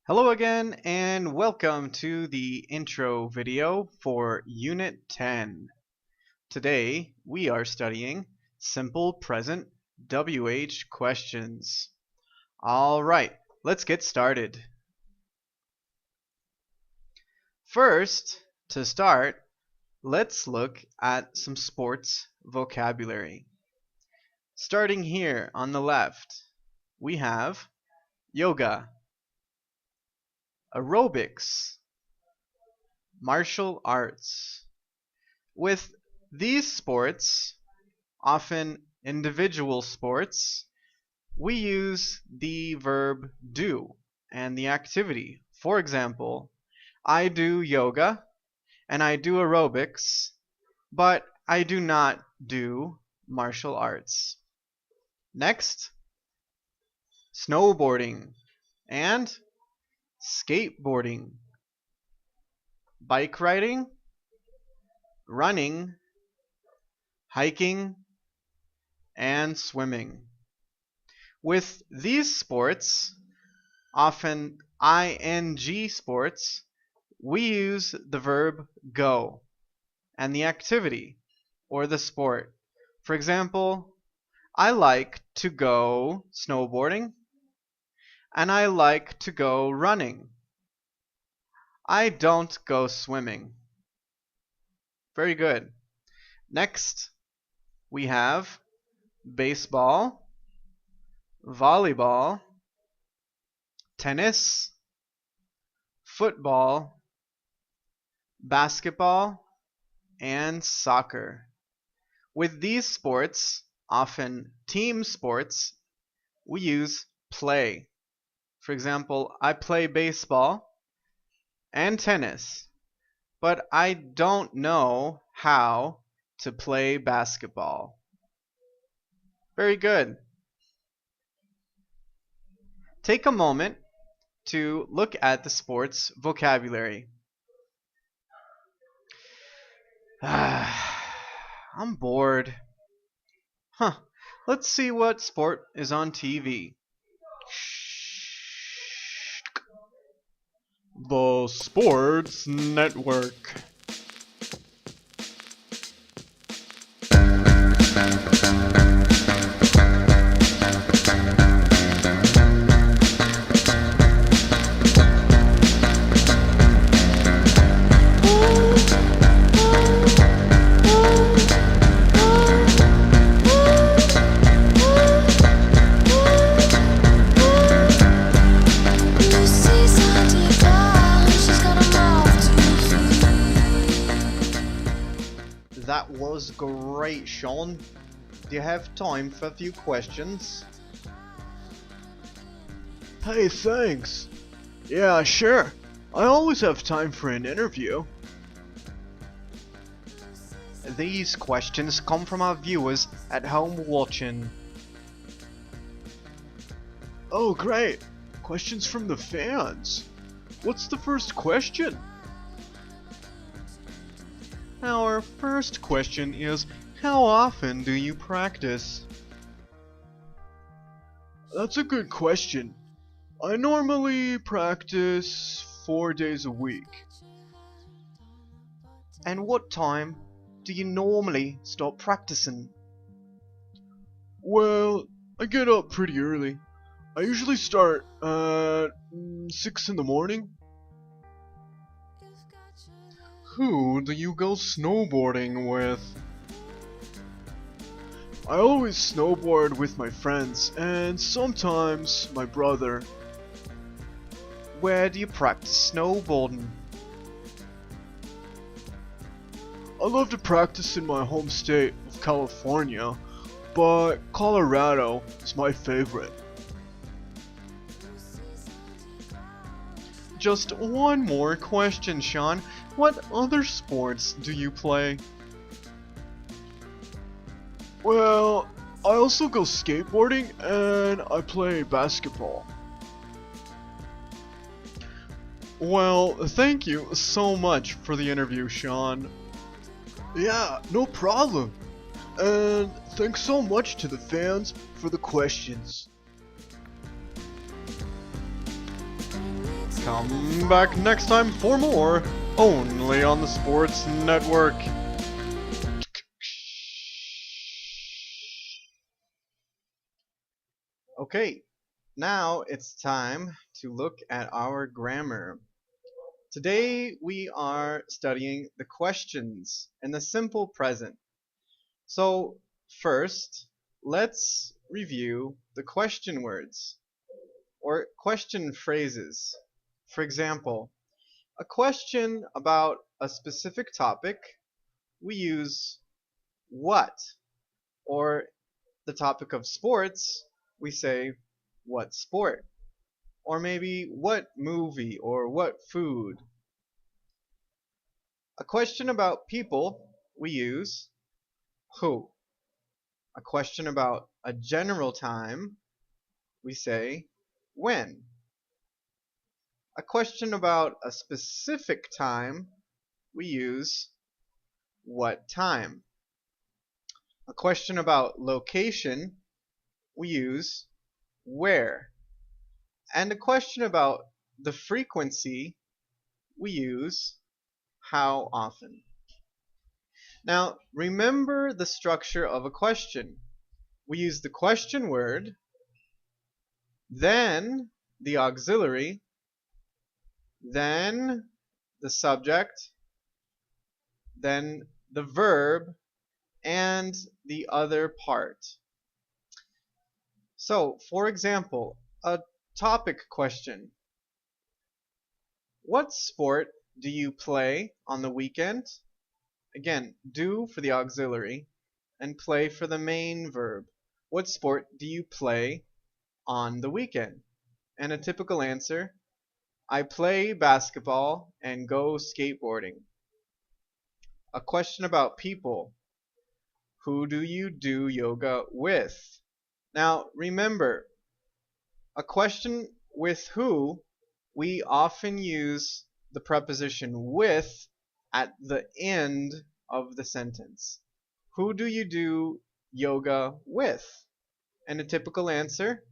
Hello again and welcome to the intro video for Unit 10. Today we are studying simple present WH questions. Alright, let's get started. First, to start, let's look at some sports vocabulary. Starting here on the left, we have yoga, aerobics, martial arts. With these sports, often individual sports, we use the verb do and the activity. For example, I do yoga and I do aerobics, but I do not do martial arts. Next, snowboarding and skateboarding, bike riding, running, hiking, and swimming. With these sports, often ing sports, we use the verb go and the activity or the sport. For example, I like to go snowboarding and I like to go running. I don't go swimming. Very good. Next, we have baseball, volleyball, tennis, football, basketball, and soccer. With these sports, often team sports, we use play. For example, I play baseball and tennis, but I don't know how to play basketball. Very good. Take a moment to look at the sports vocabulary. I'm bored. Let's see what sport is on TV. The Sports Network. That was great, Sean. Do you have time for a few questions? Hey, thanks. Yeah, sure. I always have time for an interview. These questions come from our viewers at home watching. Oh, great. Questions from the fans. What's the first question? Our first question is, how often do you practice? That's a good question. I normally practice 4 days a week. And what time do you normally stop practicing? Well, I get up pretty early. I usually start at 6 in the morning. Who do you go snowboarding with? I always snowboard with my friends and sometimes my brother. Where do you practice snowboarding? I love to practice in my home state of California, but Colorado is my favorite. Just one more question, Sean. What other sports do you play? Well, I also go skateboarding and I play basketball. Well, thank you so much for the interview, Sean. Yeah, no problem. And thanks so much to the fans for the questions. Come back next time for more, only on the Sports Network. Okay, now it's time to look at our grammar. Today we are studying the questions in the simple present. So first, let's review the question words or question phrases. For example, a question about a specific topic, we use what, or the topic of sports, we say what sport, or maybe what movie or what food. A question about people, we use who. A question about a general time, we say when. A question about a specific time, we use what time. A question about location, we use where. And a question about the frequency, we use how often. Now, remember the structure of a question. We use the question word, then the auxiliary, then the subject, then the verb, and the other part. So, for example, a topic question. What sport do you play on the weekend? Again, do for the auxiliary and play for the main verb. What sport do you play on the weekend? And a typical answer, I play basketball and go skateboarding. A question about people. Who do you do yoga with? Now, remember, a question with who, we often use the preposition with at the end of the sentence. Who do you do yoga with? And a typical answer,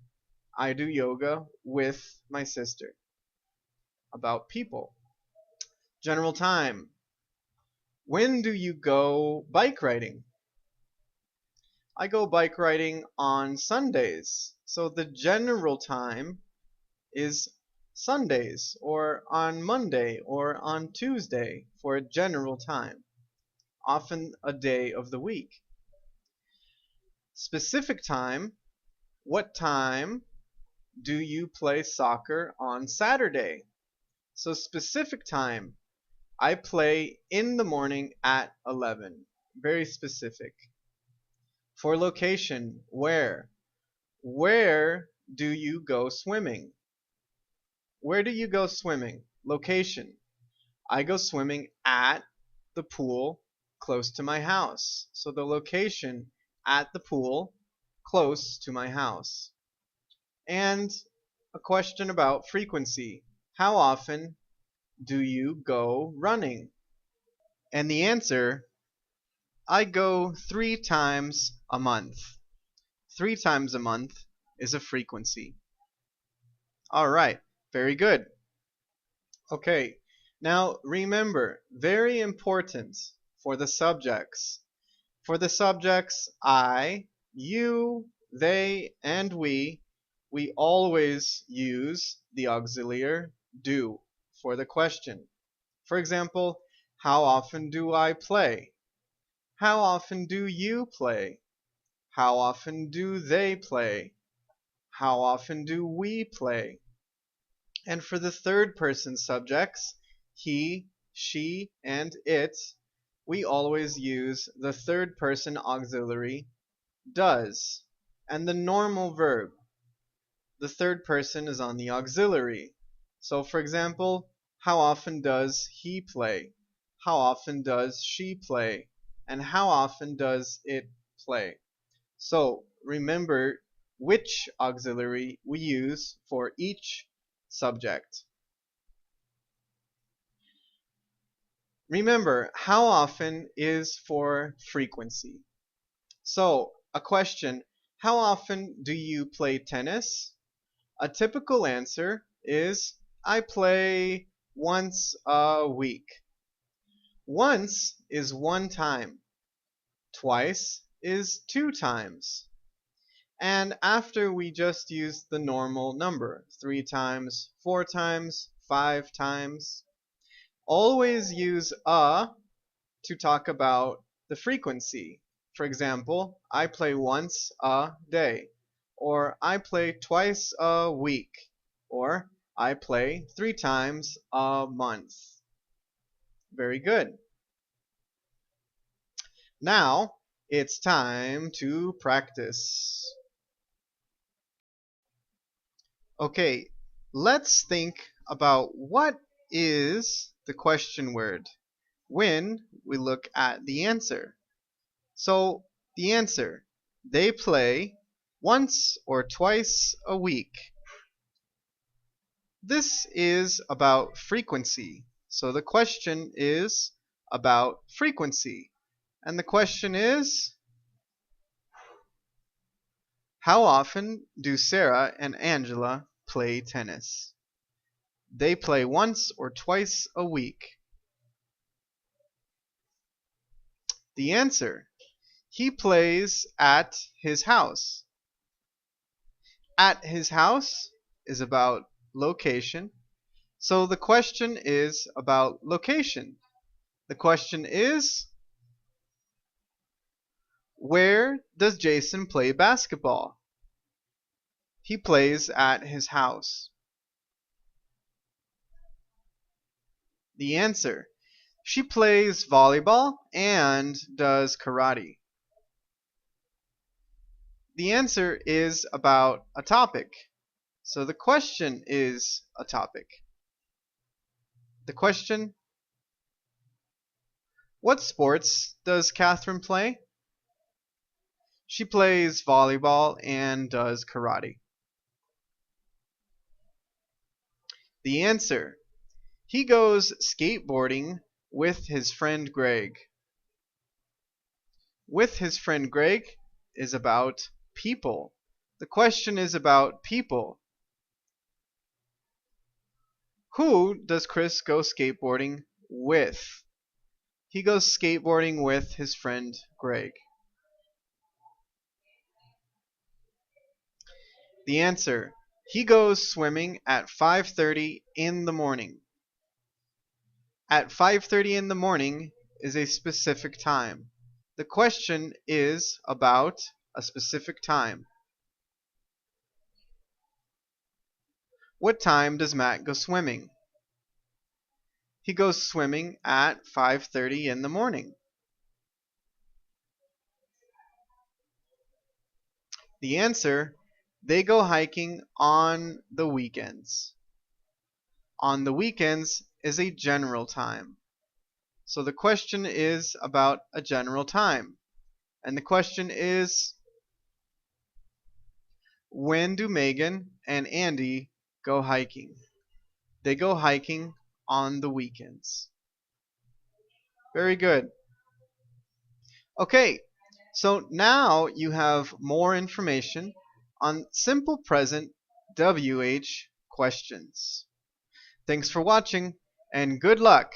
I do yoga with my sister. About people. General time. When do you go bike riding? I go bike riding on Sundays. So the general time is Sundays, or on Monday, or on Tuesday for a general time, often a day of the week. Specific time, what time do you play soccer on Saturday? So specific time, I play in the morning at 11. Very specific. For location, where? Where do you go swimming? Where do you go swimming? Location. I go swimming at the pool close to my house. So the location at the pool close to my house. And a question about frequency. How often do you go running? And the answer, I go 3 times a month. 3 times a month is a frequency. Alright, very good. Okay, now remember, very important for the subjects. For the subjects I, you, they, and we always use the auxiliary do for the question. For example, how often do I play? How often do you play? How often do they play? How often do we play? And for the third person subjects, he, she, and it, we always use the third person auxiliary does. And the normal verb, the third person is on the auxiliary. So for example, how often does he play? How often does she play? And how often does it play? So remember which auxiliary we use for each subject. Remember, how often is for frequency. So, a question, how often do you play tennis? A typical answer is, I play once a week. Once is one time. Twice is two times. And after we just use the normal number, 3 times, 4 times, 5 times, always use a to talk about the frequency. For example, I play once a day, or I play twice a week, or I play 3 times a month. Very good. Now it's time to practice. Okay, let's think about what is the question word when we look at the answer. So the answer, they play once or twice a week. This is about frequency. So the question is about frequency. And the question is, how often do Sarah and Angela play tennis? They play once or twice a week. The answer, he plays at his house. At his house is about location. So the question is about location. The question is, where does Jason play basketball? He plays at his house. The answer, she plays volleyball and does karate. The answer is about a topic. So the question is a topic. The question, what sports does Catherine play? She plays volleyball and does karate. The answer, he goes skateboarding with his friend Greg. With his friend Greg is about people. The question is about people. Who does Chris go skateboarding with? He goes skateboarding with his friend Greg. The answer, he goes swimming at 5:30 in the morning. At 5:30 in the morning is a specific time. The question is about a specific time. What time does Matt go swimming? He goes swimming at 5:30 in the morning. The answer, they go hiking on the weekends. On the weekends is a general time. So the question is about a general time. And the question is, when do Megan and Andy go hiking? They go hiking on the weekends. Very good. Okay, so now you have more information on simple present WH questions. Thanks for watching, and good luck!